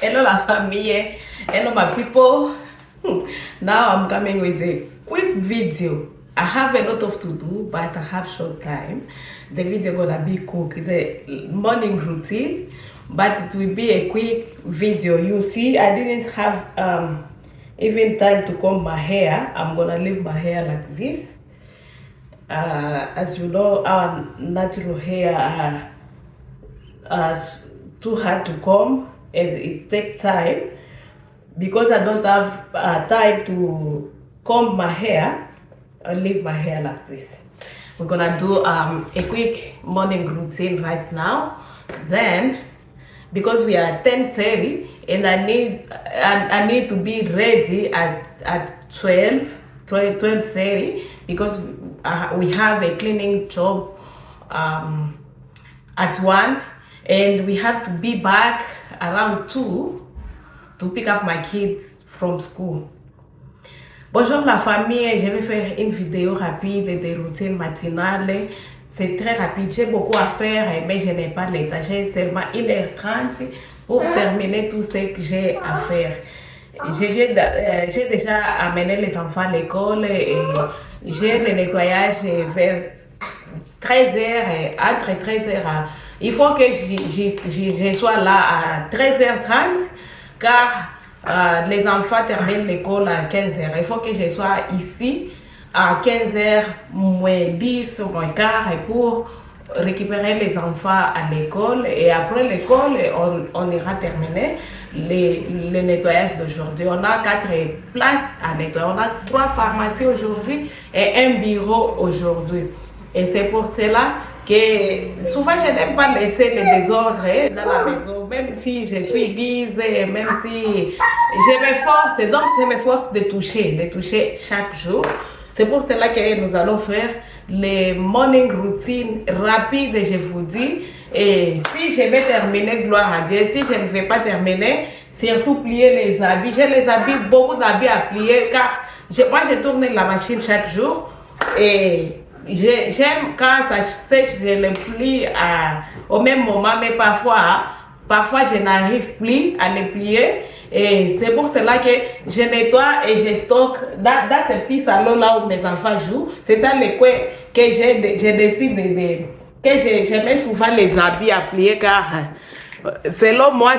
Hello la famille, hello my people. Now I'm coming with a quick video. I have a lot of to do, but I have short time. The video gonna be quick. It's a morning routine, but it will be a quick video. You see, I didn't have even time to comb my hair. I'm gonna leave my hair like this. As you know, our natural hair are too hard to comb and it takes time. Because I don't have time to comb my hair, I'll leave my hair like this. We're gonna do a quick morning routine right now. Then, because we are 10:30 and I need to be ready at 12:30 because we have a cleaning job at 1 and we have to be back around 2 to pick up my kids from school. Bonjour la famille, je vais faire une vidéo rapide de routine matinale. C'est très rapide, j'ai beaucoup à faire mais je n'ai pas le temps. J'ai seulement 1h30 pour terminer tout ce que j'ai à faire. J'ai déjà amené les enfants à l'école et j'ai le nettoyage vers 13h, entre 13h à... Il faut que je sois là à 13h30 car les enfants terminent l'école à 15h. Il faut que je sois ici à 15h moins 10 ou moins quart pour récupérer les enfants à l'école et après l'école on ira terminer le nettoyage d'aujourd'hui. On a 4 places à nettoyer. On a 3 pharmacies aujourd'hui et un bureau aujourd'hui. Et c'est pour cela que souvent je n'aime pas laisser le désordre dans la maison, même si je suis guise, même si je m'efforce, donc je m'efforce de toucher chaque jour. C'est pour cela que nous allons faire les morning routines rapides, je vous dis. Et si je vais terminer, gloire à Dieu, si je ne vais pas terminer, surtout plier les habits. J'ai les habits, beaucoup d'habits à plier car moi je tourne la machine chaque jour et j'aime quand ça sèche, je le plie au même moment, mais parfois je n'arrive plus à le plier. Et c'est pour cela que je nettoie et je stocke dans ce petit salon là où mes enfants jouent. C'est ça le coin que je décide que je mets souvent les habits à plier car selon moi,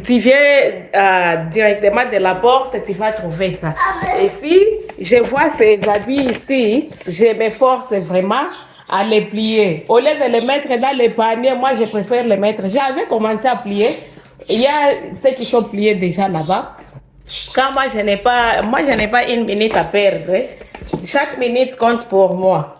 tu viens directement de la porte, tu vas trouver ça. Et si je vois ces habits ici, je m'efforce vraiment à les plier. Au lieu de les mettre dans les paniers, moi je préfère les mettre. J'avais commencé à plier. Il y a ceux qui sont pliés déjà là-bas. Car moi je n'ai pas 1 minute à perdre. Chaque minute compte pour moi.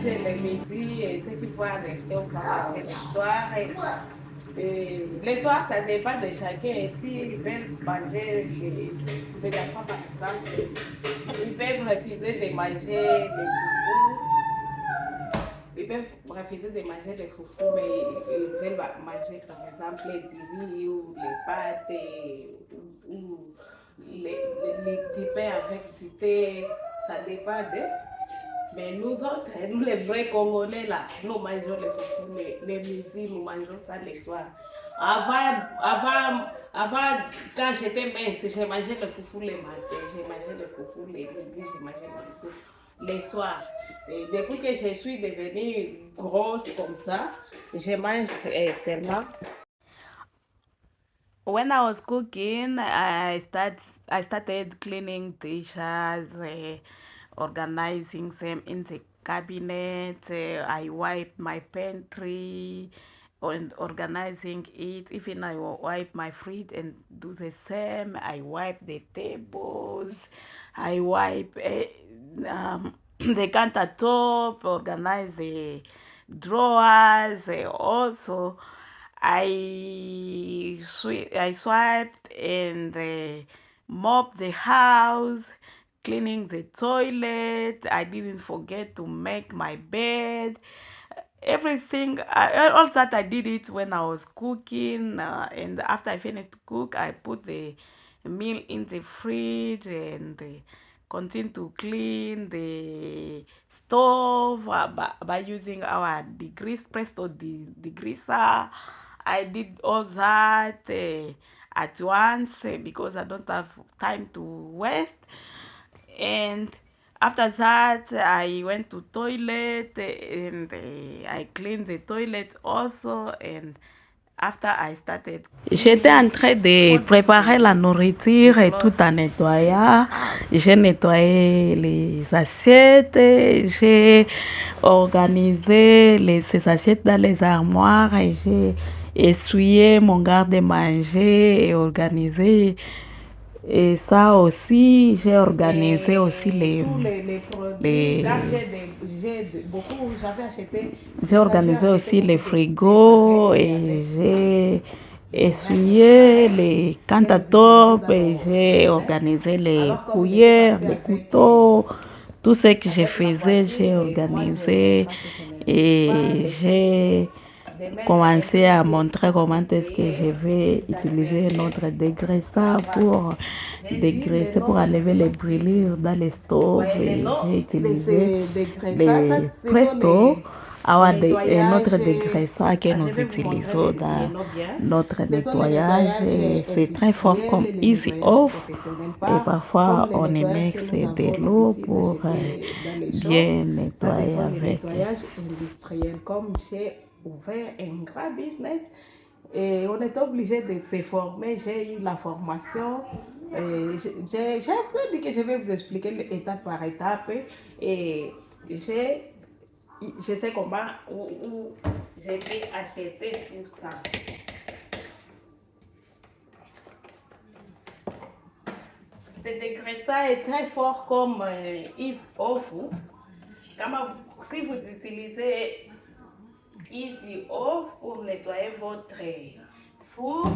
manger le midi et ceux qui vont rester au manger le soir. Et le soir, ça dépend de chacun. S'ils veulent manger les enfants, par exemple, ils peuvent refuser de manger le foufou. Ils peuvent refuser de manger les foufous, mais ils veulent manger par exemple du riz ou les pâtes ou les petits pains avec du thé. Ça dépend de. Mais nous autres, nous les vrais Congolais là, nous mangeons les foufous les midi, nous mangeons ça les soirs. Avant, quand j'étais mince, j'ai mangé le foufou le matin, j'ai mangé le foufou les midi, j'ai mangé le foufou les soirs. Et depuis que je suis devenue grosse comme ça, je mange seulement. When I was cooking, I started cleaning dishes, organizing them in the cabinet. I wiped my pantry and organizing it. Even I wipe my fridge and do the same. I wipe the tables. I wipe the countertop, organize the drawers. Also, I swiped and mopped the house, cleaning the toilet. I didn't forget to make my bed. Everything, all that I did it when I was cooking, and after I finished to cook, I put the meal in the fridge and continue to clean the stove by using our degrease presto degreaser. I did all that at once because I don't have time to waste. And after that, I went to toilet and I cleaned the toilet also. And after I started, j'étais en train de préparer la nourriture et tout en nettoyant. J'ai nettoyé les assiettes, j'ai organisé ces assiettes dans les armoires et j'ai essuyé mon garde-manger et organisé. Et ça aussi, j'ai organisé aussi j'ai organisé aussi les frigos et j'ai essuyé les countertops et j'ai organisé les cuillères, les couteaux, tout ce que je faisais, j'ai organisé et j'ai commencé à montrer comment est-ce que je vais utiliser notre dégraisseur pour dégraisser, pour enlever les brûlures dans les stoves. Et j'ai utilisé les Presto, notre dégraisseur que nous utilisons dans notre nettoyage. C'est très fort comme Easy Off. Et parfois, on mixe de l'eau pour bien nettoyer avec. Industriel comme chez ouvert un grand business et on était obligé de se former. J'ai eu la formation. J'ai dit que je vais vous expliquer étape par étape et je sais comment où j'ai pu acheter tout ça. Ce dégraisseur est très fort comme Ease Off. Si vous utilisez Easy Off pour nettoyer votre four,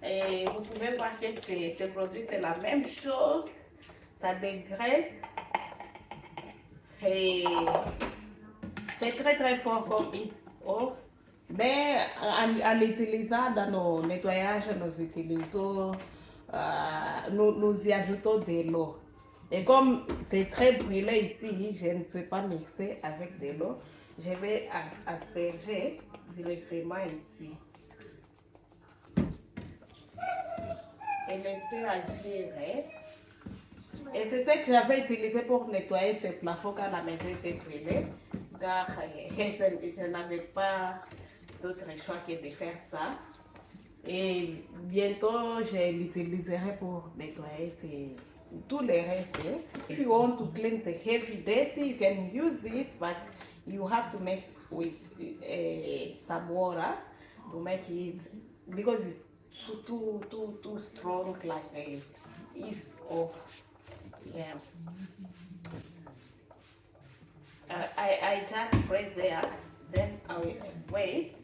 et vous pouvez voir que ce produit c'est la même chose, ça dégraisse et c'est très très fort comme Easy Off. Mais en l'utilisant dans nos nettoyages, nous y ajoutons de l'eau. Et comme c'est très brûlé ici, je ne peux pas mixer avec de l'eau. Je vais asperger directement ici. Et laisser agir. Et c'est ce que j'avais utilisé pour nettoyer ce plafond quand la maison était brûlée. Car je n'avais pas d'autre choix que de faire ça. Et bientôt, je l'utiliserai pour nettoyer tout le reste. If you want to clean the heavy dirty, you can use this, but you have to mix with some water to make it, because it's too strong, like Ease Off. Yeah. I just press there, then I will wait.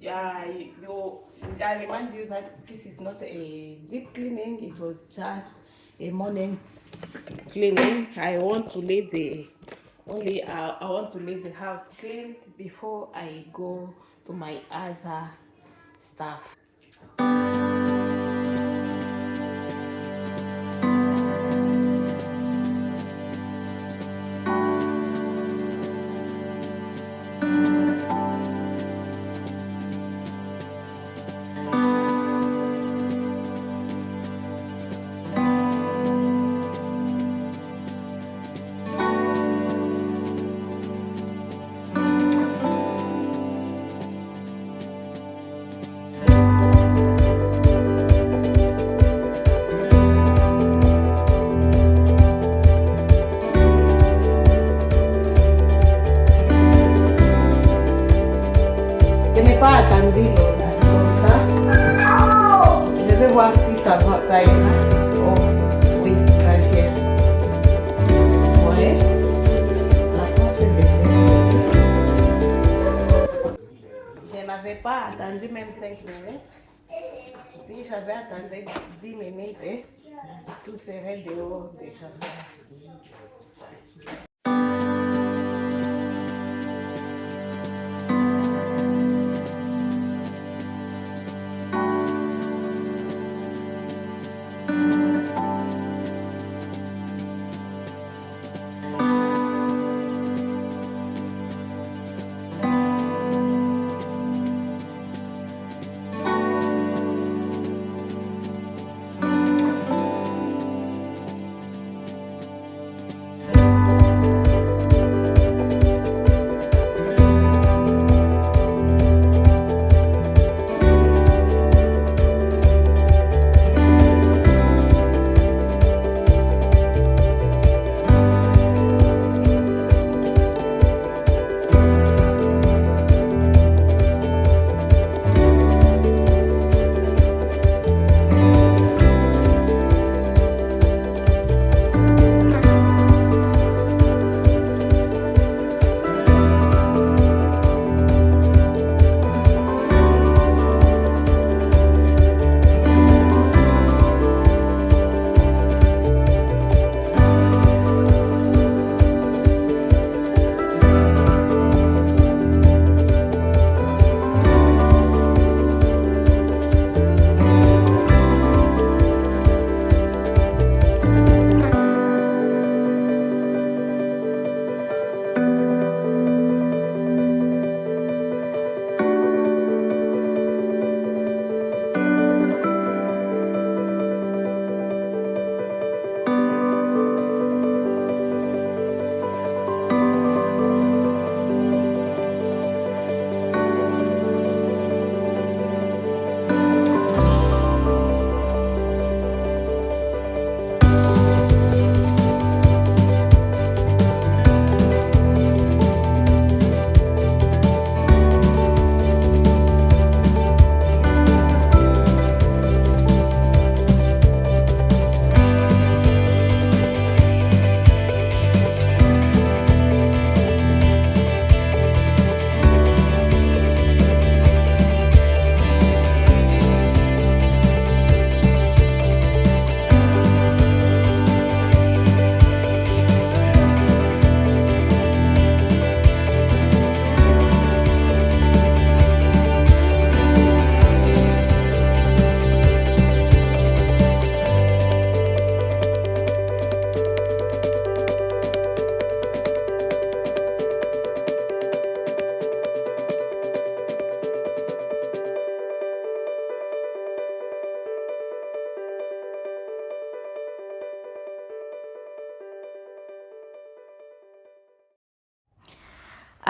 I remind you that this is not a deep cleaning, it was just a morning cleaning. I want to leave the I want to leave the house clean before I go to my other stuff. Je n'ai pas attendu comme ça. Je vais voir si ça ira. Oh, oui, ça gère. Ouais, la France est baissée. Je n'avais pas attendu même 5 minutes. Si j'avais attendu 10 minutes, tout serait dehors déjà.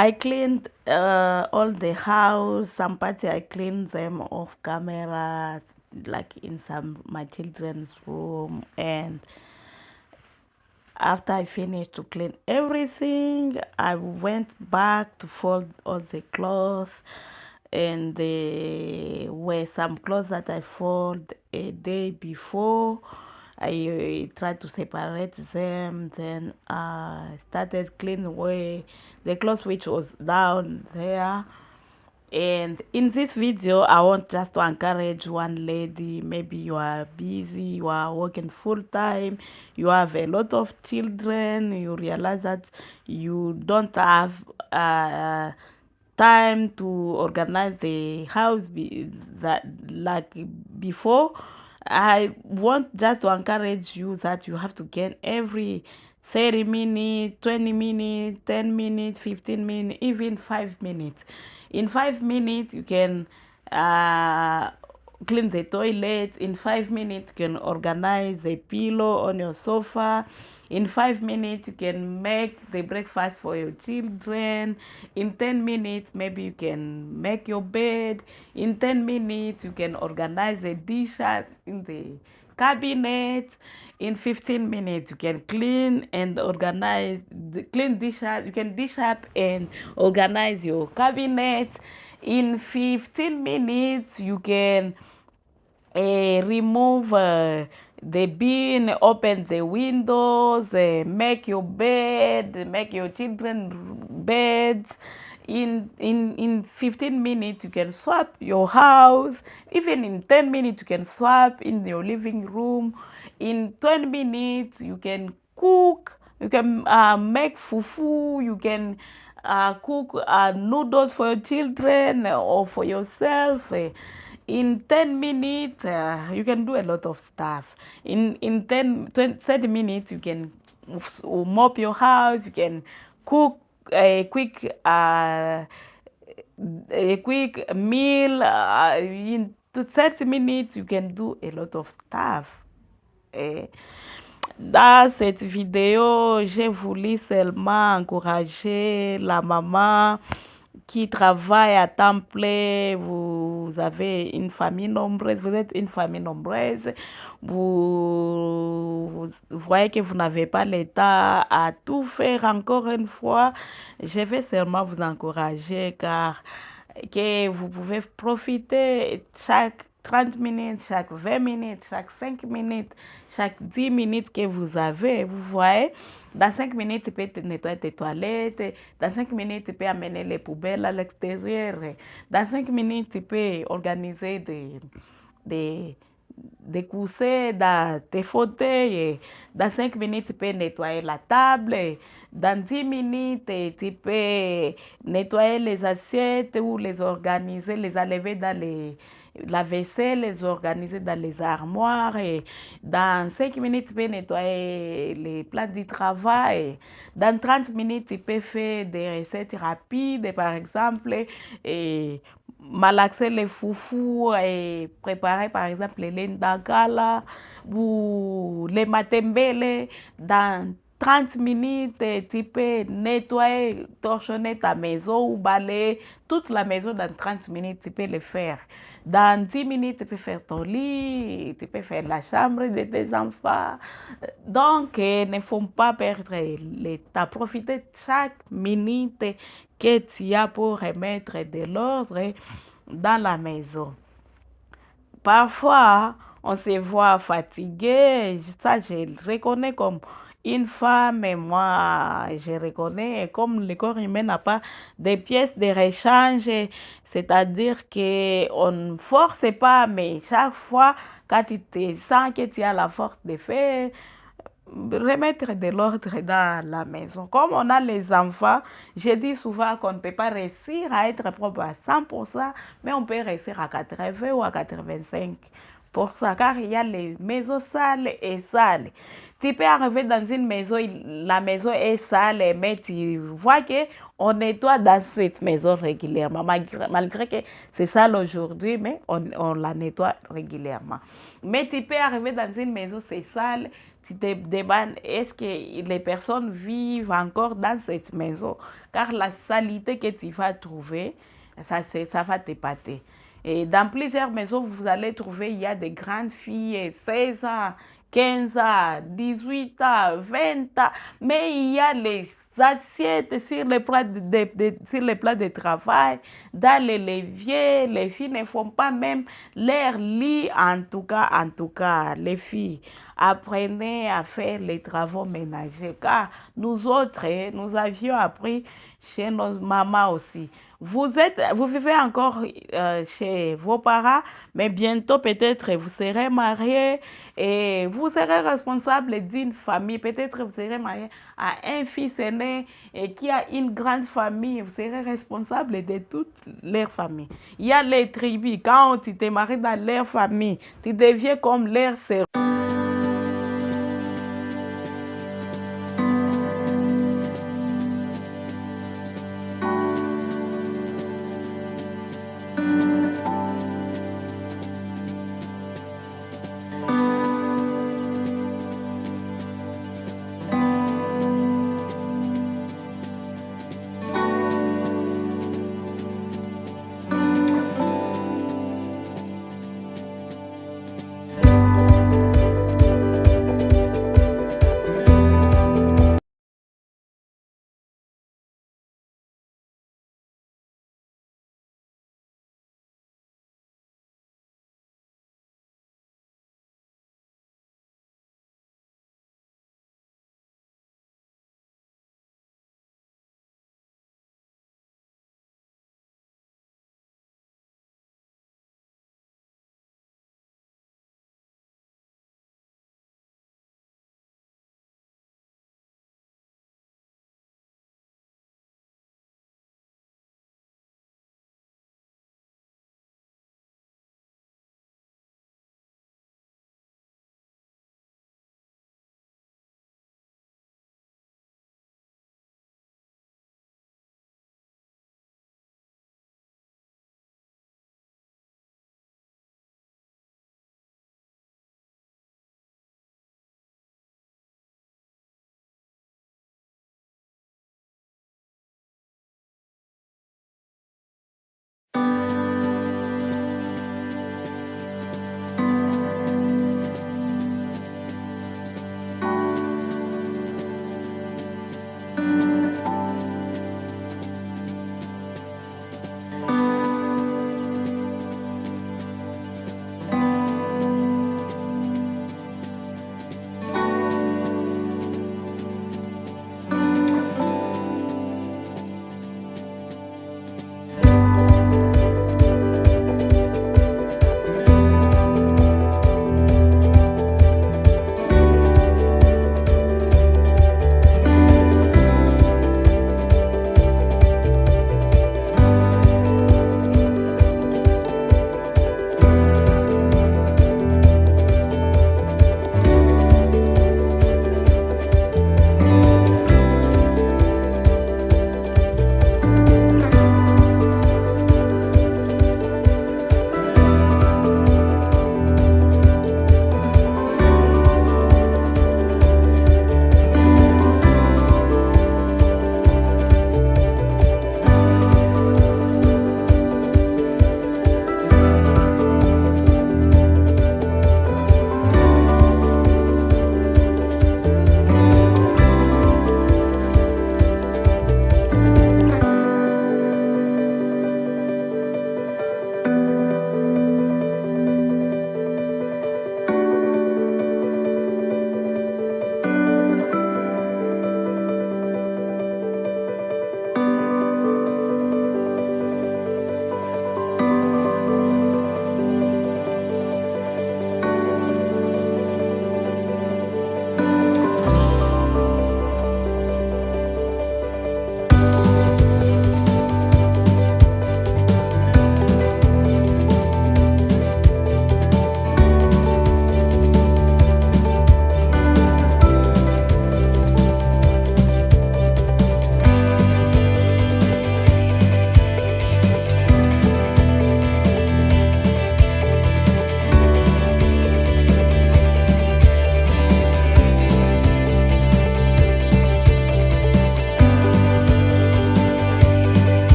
I cleaned all the house. Some parts I cleaned them off camera, like in some my children's room. And after I finished to clean everything, I went back to fold all the clothes. And there were some clothes that I fold a day before. I tried to separate them. Then started clean away the clothes which was down there. And in this video, I want just to encourage one lady. Maybe you are busy, you are working full time, you have a lot of children, you realize that you don't have time to organize the house that like before. I want just to encourage you that you have to get every 30 minutes, 20 minutes, 10 minutes, 15 minutes, even 5 minutes. In 5 minutes, you can clean the toilet. In 5 minutes, you can organize the pillow on your sofa. In 5 minutes, you can make the breakfast for your children. In 10 minutes, maybe you can make your bed. In 10 minutes, you can organize the dishes in the cabinet. In 15 minutes, you can clean and organize, clean dishes. You can dish up and organize your cabinet. In 15 minutes, you can remove the bin, open the windows, make your bed, make your children beds. In 15 minutes you can swap your house. Even in 10 minutes you can swap in your living room. In 20 minutes you can cook. You can make fufu. You can cook noodles for your children or for yourself. In 10 minutes you can do a lot of stuff. In 10 20, 30 minutes you can mop your house. You can cook a quick meal. In 30 minutes you can do a lot of stuff. Dans cette vidéo, j'ai voulu seulement encourager la maman qui travaille à temps plein. Vous avez une famille nombreuse, vous êtes une famille nombreuse, vous voyez que vous n'avez pas le temps à tout faire encore une fois. Je vais seulement vous encourager car que vous pouvez profiter chaque 30 minutes, chaque 20 minutes, chaque 5 minutes, chaque 10 minutes que vous avez. Vous voyez, dans 5 minutes, tu peux nettoyer tes toilettes. Dans 5 minutes, tu peux amener les poubelles à l'extérieur. Dans 5 minutes, tu peux organiser des coussins dans tes fauteuils. Dans 5 minutes, tu peux nettoyer la table. Dans 10 minutes, tu peux nettoyer les assiettes ou les organiser, les enlever dans la vaisselle, les organiser dans les armoires. Et dans 5 minutes, tu peux nettoyer les plats du travail. Dans 30 minutes, tu peux faire des recettes rapides, par exemple, et malaxer les foufous et préparer, par exemple, les lendakala ou les matembele. Dans 30 minutes, tu peux nettoyer, torchonner ta maison ou balayer toute la maison dans 30 minutes, tu peux le faire. Dans 10 minutes, tu peux faire ton lit, tu peux faire la chambre de tes enfants. Donc, ne faut pas perdre le temps. Profitez de chaque minute que tu as pour remettre de l'ordre dans la maison. Parfois, on se voit fatigué. Ça, je le reconnais comme une femme, et moi, je reconnais comme le corps humain n'a pas de pièces de rechange, c'est-à-dire qu'on ne force pas, mais chaque fois, quand tu te sens que tu as la force de faire, remettre de l'ordre dans la maison. Comme on a les enfants, je dis souvent qu'on ne peut pas réussir à être propre à 100%, mais on peut réussir à 80 ou à 85%, car il y a les maisons sales et sales. Tu peux arriver dans une maison, la maison est sale, mais tu vois que on nettoie dans cette maison régulièrement, malgré que c'est sale aujourd'hui, mais on la nettoie régulièrement. Mais tu peux arriver dans une maison, c'est sale, tu te demandes est-ce que les personnes vivent encore dans cette maison, car la saleté que tu vas trouver, ça va t'épater. Et dans plusieurs maisons, vous allez trouver, il y a des grandes filles, 16 ans, 15 ans, 18 ans, 20 ans, mais il y a les assiettes sur les plats sur les plats de travail, dans les leviers. Les filles ne font pas même leur lit, en tout cas, les filles. apprenez à faire les travaux ménagers. Car nous autres, nous avions appris chez nos mamans aussi. Vous vivez encore chez vos parents, mais bientôt peut-être vous serez mariés et vous serez responsable d'une famille. Peut-être vous serez marié à un fils aîné et qui a une grande famille. Vous serez responsable de toute leur famille. Il y a les tribus. Quand tu te maries dans leur famille, tu deviens comme leur servant.